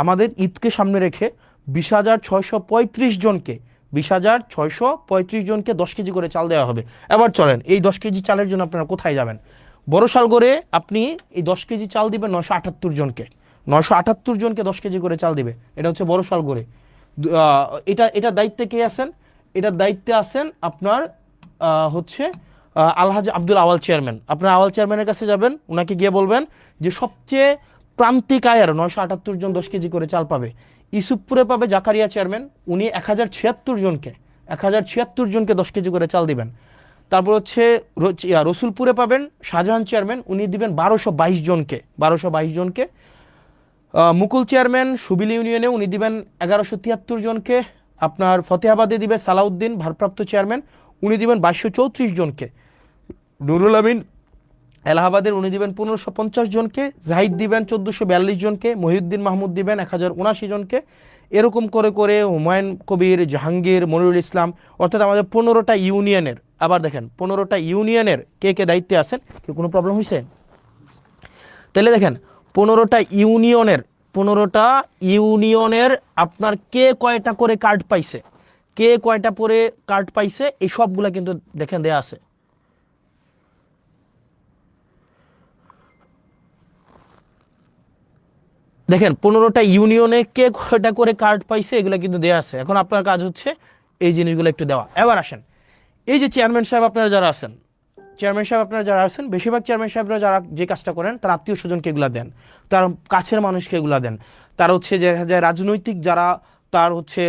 আমাদের ঈদকে সামনে রেখে 20,635 জনকে 20,635 জনকে 10 কেজি করে চাল দেওয়া হবে। এবার চলেন, এই 10 কেজি চালের জন্য আপনারা কোথায় যাবেন? বড়শালগড়ে আপনি এই 10 কেজি চাল দিবেন 978 জনকে। 978 জনকে 10 কেজি করে চাল দিবে, এটা হচ্ছে বড়শালগড়ে। এটা দায়িত্বে কে আছেন? এটার দায়িত্বে আছেন আপনার হচ্ছে আলহাজ আব্দুল আওয়াল চেয়ারম্যান। আপনার আওয়াল চেয়ারম্যানের কাছে যাবেন, ওনাকে গিয়ে বলবেন যে সবচেয়ে প্রান্তিক আয়ের 978 জন 10 কেজি করে চাল পাবে। ইসুফপুরে পাবে জাকারিয়া চেয়ারম্যান, উনি 1076 জনকে 1076 জনকে 10 কেজি করে চাল দিবেন। তারপর হচ্ছে রসুলপুরে পাবেন শাহজাহান চেয়ারম্যান, উনি দিবেন 1222 জনকে। মুকুল চেয়ারম্যান সুবিল ইউনিয়নে উনি দিবেন 1173 জনকে। আপনার ফতেহাবাদে দিবে সালাউদ্দিন ভারপ্রাপ্ত চেয়ারম্যান, উনি দিবেন 2234 জনকে। নুরুল আমিন এলাহাবাদের উনি দিবেন 1550 জনকে। জাহিদ দিবেন 1442 জনকে। মহিউদ্দিন মাহমুদ দিবেন 1079 জনকে। এরকম করে করে হুমায়ুন কবির, জাহাঙ্গীর, মনিরুল ইসলাম, অর্থাৎ আমাদের 15টা ইউনিয়নের, আবার দেখেন 15টা ইউনিয়নের কে কে দায়িত্বে আছেন। কি কোনো প্রবলেম হয়েছে? তাহলে দেখেন 15টা ইউনিয়নের আপনার কে কয়টা করে কার্ড পাইছে, কে কয়টা করে কার্ড পাইছে, এই সবগুলা কিন্তু দেখেন দেয়া আছে। দেখেন 15টা ইউনিয়নে কে কয়টা করে কার্ড পাইছে এগুলো কিন্তু দেয়া আছে। এখন আপনার কাজ হচ্ছে এই জিনিসগুলো একটু দেওয়া। এবার আসেন, এই যে চেয়ারম্যান সাহেব আপনারা যারা আছেন, বেশিরভাগ চেয়ারম্যান সাহেবরা যারা যে কাজটা করেন তার আত্মীয় স্বজনকে এগুলা দেন, তার কাছের মানুষকে এগুলা দেন, তার হচ্ছে যে রাজনৈতিক যারা তার হচ্ছে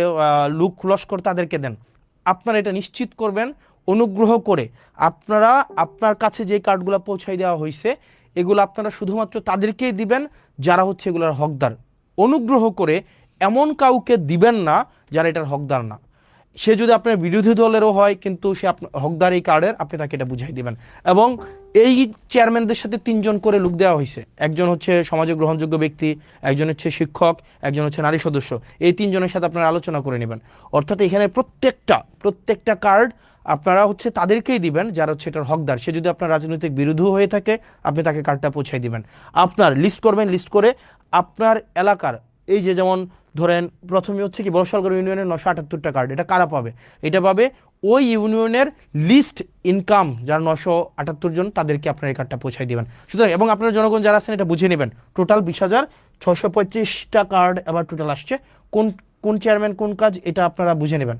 লোক লস্কর তাদেরকে দেন। আপনারা এটা নিশ্চিত করবেন অনুগ্রহ করে আপনারা আপনার কাছে যে কার্ডগুলো পৌঁছাই দেওয়া হয়েছে এগুলো আপনারা শুধুমাত্র তাদেরকেই দিবেন যারা হচ্ছে এগুলোর হকদার। অনুগ্রহ করে এমন কাউকে দিবেন না যারা এটার হকদার না। সে যদি আপনার বিরোধী দলেরও হয় কিন্তু সে হকদার এই কার্ডের, আপনি তাকে এটা বুঝাই দিবেন। এবং এই চেয়ারম্যানদের সাথে 3 জন করে লোক দেওয়া হয়েছে। একজন হচ্ছে সমাজে গ্রহণযোগ্য ব্যক্তি, একজন হচ্ছে শিক্ষক, একজন হচ্ছে নারী সদস্য। এই 3 জনের সাথে আপনারা আলোচনা করে নেবেন। অর্থাৎ এখানে প্রত্যেকটা কার্ড আপনারা হচ্ছে তাদেরকেই দিবেন যারা হচ্ছে এটার হকদার। সে যদি আপনার রাজনৈতিক বিরোধী হয়ে থাকে আপনি তাকে কার্ডটা পৌঁছাই দিবেন। আপনার লিস্ট করবেন, লিস্ট করে আপনার এলাকার এই যে যেমন ধরেন প্রথমে হচ্ছে কি বড়শালগড় ইউনিয়নের 978টা কার্ড, এটা কারা পাবে? এটা পাবে ওই ইউনিয়নের লিস্ট ইনকাম যারা 978 জন, তাদেরকে আপনার এই কার্ডটা পৌঁছাই দিবেন। সুতরাং এবং আপনার জনগণ যারা আছেন এটা বুঝে নেবেন, টোটাল 20,635টা কার্ড এবার টোটাল আসছে। কোন কোন চেয়ারম্যান কোন কাজ এটা আপনারা বুঝে নেবেন।